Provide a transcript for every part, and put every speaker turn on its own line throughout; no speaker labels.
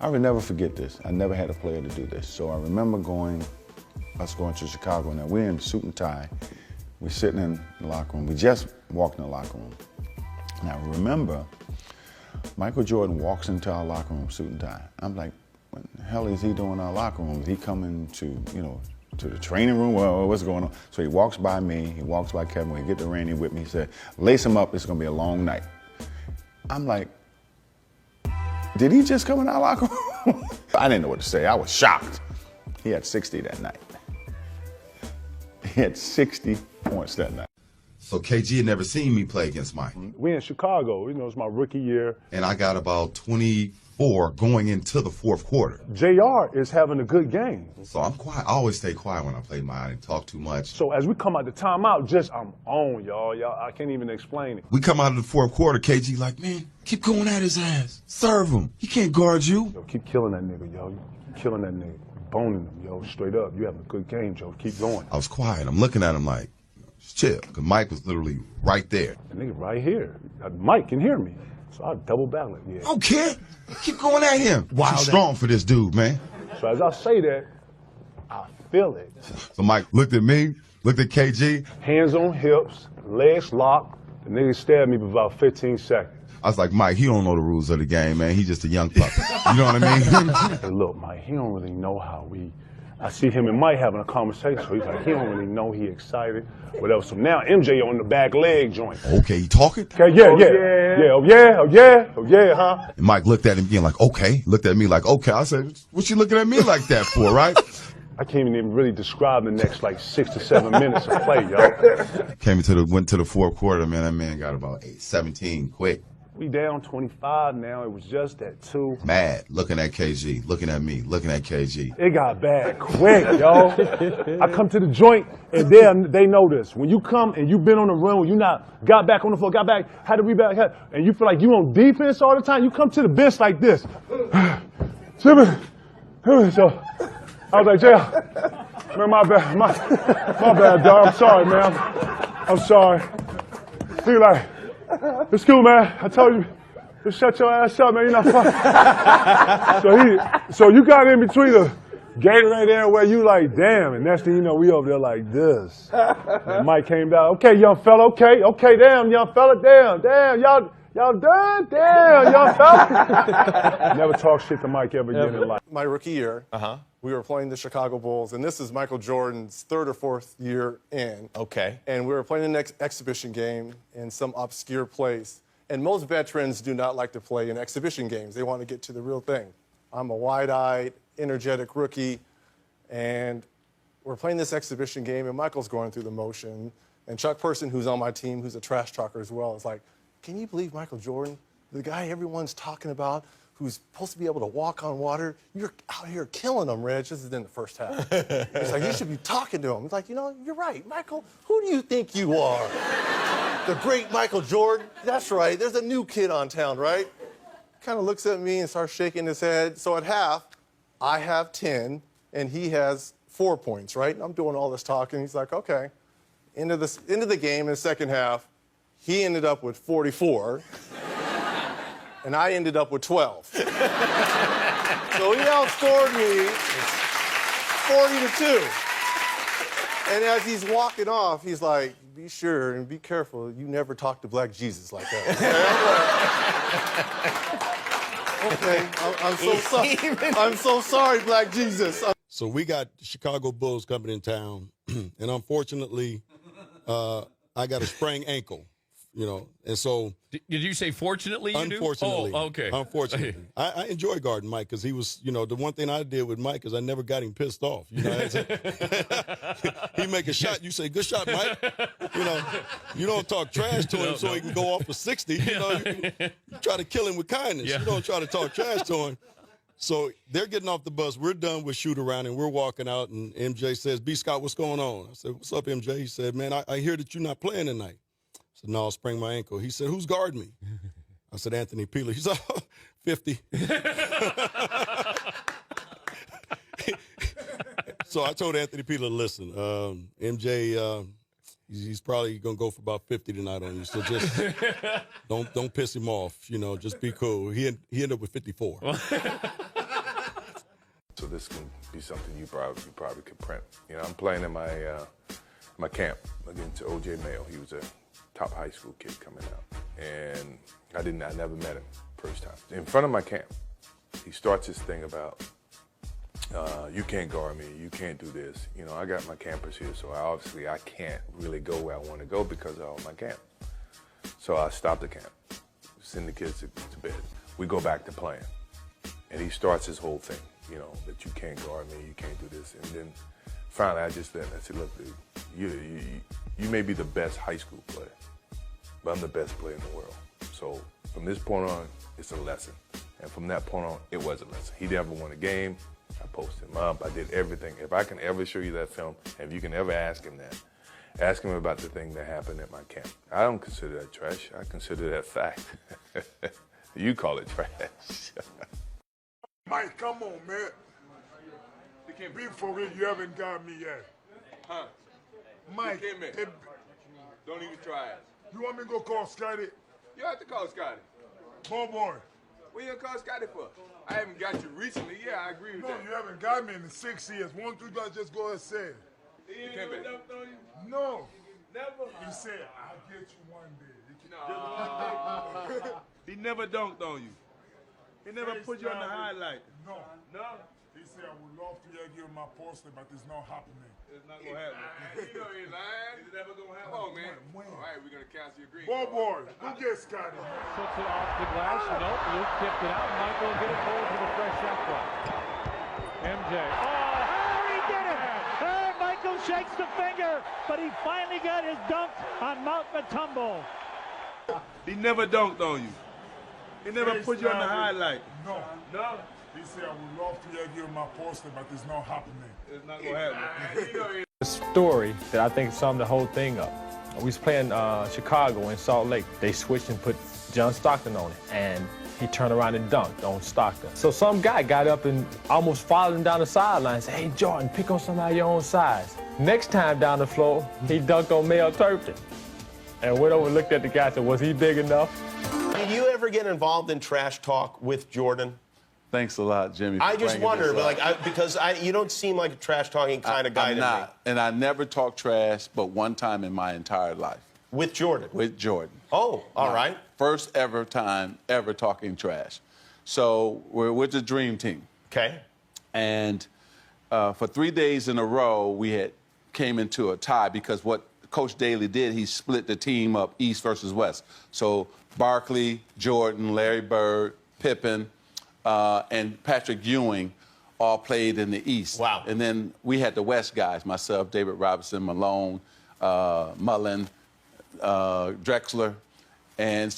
I will never forget this. I never had a player to do this. So I remember us going to Chicago. Now we're in suit and tie. We're sitting in the locker room. We just walked in the locker room. Now remember, Michael Jordan walks into our locker room suit and tie. I'm like, what the hell is he doing in our locker room? Is he coming to, to the training room? Well, what's going on? So he walks by me, he walks by Kevin. When he get to Randy with me, he said, lace him up, it's gonna be a long night. I'm like, did he just come in our locker room? I didn't know what to say. I was shocked. He had 60 that night. He had 60 points that night.
So KG had never seen me play against Mike.
We in Chicago, it's my rookie year.
And I got about 24 going into the fourth quarter.
JR is having a good game.
So I'm quiet. I always stay quiet when I play Mike. I didn't talk too much.
So as we come out the timeout, I'm on, y'all. I can't even explain it.
We come out of the fourth quarter, KG like, man, keep going at his ass. Serve him. He can't guard you.
Yo, keep killing that nigga, yo. Keep killing that nigga. Boning him, yo. Straight up. You having a good game, Joe. Keep going.
I was quiet. I'm looking at him like, chill, because Mike was literally right there.
The nigga right here. Mike can hear me, so I double back it. Yeah.
Okay, keep going at him. Wow, too strong for this dude, man.
So as I say that, I feel it.
So Mike looked at me, looked at KG.
Hands on hips, legs locked. The nigga stared at me for about 15 seconds.
I was like, Mike, he don't know the rules of the game, man. He's just a young puppy. You know what I mean?
Hey, look, Mike, he don't really know how I see him and Mike having a conversation, so he's like, he don't really know he excited, whatever. So now MJ on the back leg joint.
Okay, he talking?
Okay, yeah, huh?
And Mike looked at him again like, okay. Looked at me like, okay. I said, what you looking at me like that for, right?
I can't even really describe the next 6 to 7 minutes of play, y'all.
Went to the fourth quarter, man. That man got about 17 quick.
We down 25 now. It was just that 2.
Mad, looking at KG, looking at me, looking at KG.
It got bad quick, yo. I come to the joint, and they know this. When you come and you've been on the run, when you not got back on the floor, got back, had to rebound, and you feel like you on defense all the time, you come to the bench like this. So I was like, Jay, man, my bad, dog. I'm sorry, man. I'm sorry. He like, it's cool, man. I told you, just shut your ass up, man. You're not fucking. So you got in between the Gatorade there where you like, damn, and next thing you know, we over there like this. And Mike came down. Okay, young fella. Okay, damn, young fella. Damn, y'all done? Damn, young fella. Never talk shit to Mike ever again in life.
My rookie year, we were playing the Chicago Bulls, and this is Michael Jordan's 3rd or 4th year in.
Okay.
And we were playing an exhibition game in some obscure place. And most veterans do not like to play in exhibition games. They want to get to the real thing. I'm a wide-eyed, energetic rookie, and we're playing this exhibition game, and Michael's going through the motion. And Chuck Person, who's on my team, who's a trash talker as well, is like, can you believe Michael Jordan, the guy everyone's talking about, who's supposed to be able to walk on water, you're out here killing him, Reg. This is in the first half. It's like, you should be talking to him. It's like, you're right, Michael, who do you think you are? The great Michael Jordan? That's right, there's a new kid on town, right? Kind of looks at me and starts shaking his head. So at half, I have 10, and he has 4 points, right? And I'm doing all this talking. He's like, okay. Into the game in the second half, he ended up with 44. And I ended up with 12. So he outscored me 40-2. And as he's walking off, he's like, be sure and be careful, you never talk to Black Jesus like that. Okay, I'm so sorry. I'm so sorry, Black Jesus.
So we got Chicago Bulls coming in town, and unfortunately, I got a sprained ankle. And so...
Did you say fortunately you
unfortunately,
do? Oh, okay.
Unfortunately. I enjoy guarding Mike because he was, the one thing I did with Mike is I never got him pissed off. He make a shot, you say, good shot, Mike. You don't talk trash to him so he can go off for 60. You try to kill him with kindness. Yeah. You don't try to talk trash to him. So they're getting off the bus. We're done with shoot around, and we're walking out, and MJ says, B. Scott, what's going on? I said, what's up, MJ? He said, man, I hear that you're not playing tonight. I said, no, I sprained my ankle. He said, who's guarding me? I said, Anthony Peeler. He said, 50. So I told Anthony Peeler, listen, MJ, he's probably going to go for about 50 tonight on you. So just don't piss him off. Just be cool. He ended up with 54.
this can be something you probably could print. You know, I'm playing in my camp against O.J. Mayo. He was a top high school kid coming out, and I never met him first time. In front of my camp, he starts this thing about, you can't guard me, you can't do this. You know, I got my campers here, so I can't really go where I want to go because of all my camp. So I stop the camp, send the kids to bed. We go back to playing. And he starts his whole thing, you know, that you can't guard me, you can't do this. And then finally I said, look, dude, you may be the best high school player, but I'm the best player in the world. So from this point on, it's a lesson. And from that point on, it was a lesson. He never won a game. I posted him up. I did everything. If I can ever show you that film, if you can ever ask him that, ask him about the thing that happened at my camp. I don't consider that trash. I consider that fact. You call it trash.
Mike, come on, man. Be for real, you haven't got me yet.
Huh?
Mike,
Don't even try it.
you want me to go call Scotty?
You have to call Scotty.
Boy.
What you gonna call Scotty for? I haven't got you recently. Yeah, I agree with
No,
that.
you haven't got me in the 6 years. Why don't you guys just go ahead and say it?
He ain't never dunked on you?
No.
Never?
He said, I'll get you one day.
No. He never dunked on you. He never put you on the highlight.
No.
No?
He said, I would love to give you my poster, but it's not happening.
It's not gonna happen. You know he's lying. It's never gonna happen. Oh, man.
When?
All right, we're gonna cancel your green.
Boy, go get Scotty.
Puts it off the glass. Nope, Luke tipped it out. Michael will get it forward to the fresh shot clock. MJ. Oh, he did it! Oh, Michael shakes the finger, but he finally got his dunk on Mount Matumbo.
He never dunked on you. He never put you on the highlight.
No.
No?
He said, I would love to give you my poster, but it's not happening.
It's not gonna happen. You know he's
The story that I think summed the whole thing up. We was playing Chicago in Salt Lake. They switched and put John Stockton on it, and he turned around and dunked on Stockton. So some guy got up and almost followed him down the sideline and said, hey, Jordan, pick on somebody your own size. Next time down the floor, he dunked on Mel Turpin. And went over and looked at the guy and said, was he big enough?
Did you ever get involved in trash talk with Jordan?
Thanks a lot, Jimmy.
I just wonder, but you don't seem like a trash talking kind of guy
I'm
to
not.
me.
And I never talked trash but one time in my entire life.
With Jordan?
With Jordan.
Oh, all right.
First ever time ever talking trash. So we're with the Dream Team.
Okay.
And for 3 days in a row, we came into a tie because what Coach Daly did, he split the team up East versus West. So Barkley, Jordan, Larry Bird, Pippen, and Patrick Ewing all played in the East.
Wow.
And then we had the West guys, myself, David Robinson, Malone, Mullen, Drexler, and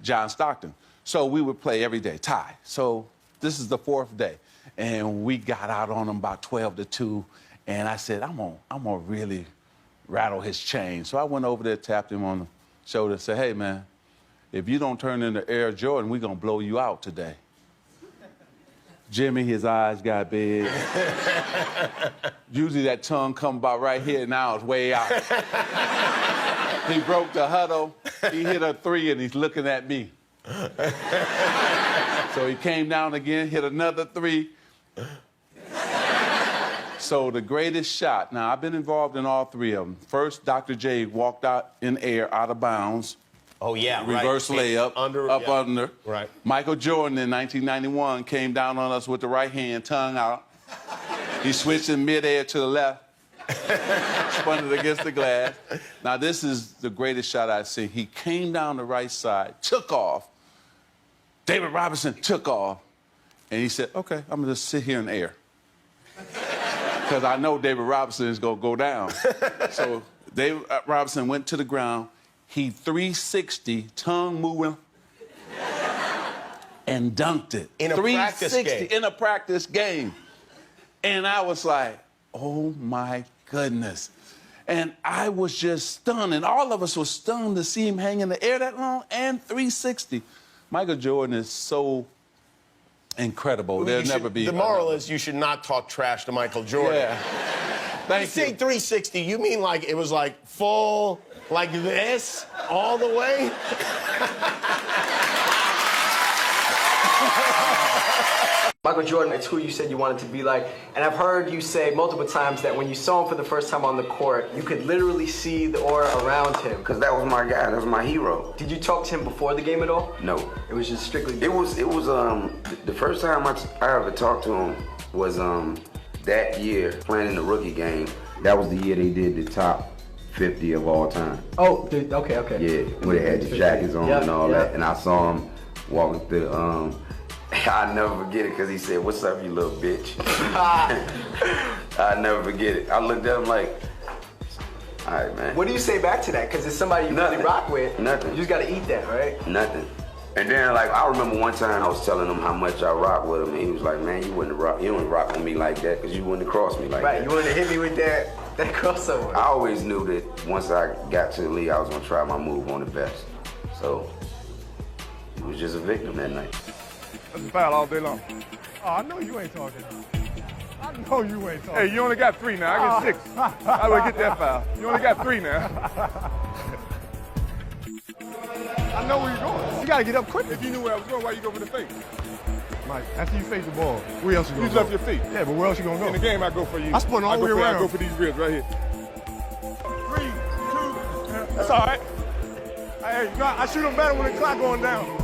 John Stockton. So we would play every day, tie. So this is the fourth day. And we got out on them about 12-2. And I said, I'm gonna really rattle his chain. So I went over there, tapped him on the shoulder, and said, hey, man, if you don't turn into Air Jordan, we're gonna blow you out today. Jimmy, his eyes got big. Usually that tongue come about right here, now it's way out. He broke the huddle, he hit a three, and he's looking at me. So he came down again, hit another three. So the greatest shot, now I've been involved in all three of them. First, Dr. J walked out in air, out of bounds.
Oh, yeah,
Reverse layup, under.
Right.
Michael Jordan in 1991 came down on us with the right hand, tongue out. He switched in midair to the left, spun it against the glass. Now, this is the greatest shot I've seen. He came down the right side, took off. David Robinson took off. And he said, okay, I'm going to just sit here in air. Because I know David Robinson is going to go down. So David Robinson went to the ground. He 360, tongue moving, and dunked it.
In a practice game.
In a practice game. And I was like, oh, my goodness. And I was just stunned. And all of us were stunned to see him hang in the air that long and 360. Michael Jordan is so incredible. There'll never be.
The moral is you should not talk trash to Michael Jordan.
Yeah. Thank you.
You say 360, you mean like it was like full, like this, all the way?
Michael Jordan, it's who you said you wanted to be like. And I've heard you say multiple times that when you saw him for the first time on the court, you could literally see the aura around him.
Because that was my guy, that was my hero.
Did you talk to him before the game at all?
No.
It was just strictly...
It was the first time I ever talked to him was that year, playing in the rookie game. That was the year they did the top 50 of all time.
Oh, okay.
Yeah, where they had the jackets on and all that. And I saw him walking through I'll never forget it because he said, "What's up, you little bitch?" I'll never forget it. I looked at him like, all right, man.
What do you say back to that? Because it's somebody you really rock with.
Nothing.
You just got to eat that, right?
Nothing. And then, like, I remember one time I was telling him how much I rock with him, and he was like, "Man, you wouldn't rock with me like that because you wouldn't have crossed me like that."
Right, you wouldn't have hit me with that crossover.
I always knew that once I got to the league, I was going to try my move on the best. So, he was just a victim that night.
That's a foul all day long.
Oh, I know you ain't talking. I know you ain't talking.
Hey, you only got 3 now. I get 6. How do I get that foul? You only got 3 now.
I know where you're going. You got to get up quick.
If you knew where I was going, why you go for the fake?
Mike, after you face the ball, where else you going
You
to go?
left your feet.
Yeah, but where else you going to go?
In the game, I go for you.
I spun all the way around.
I go for these ribs right here.
3, 2. That's all right. Hey, I shoot them better when the clock going down.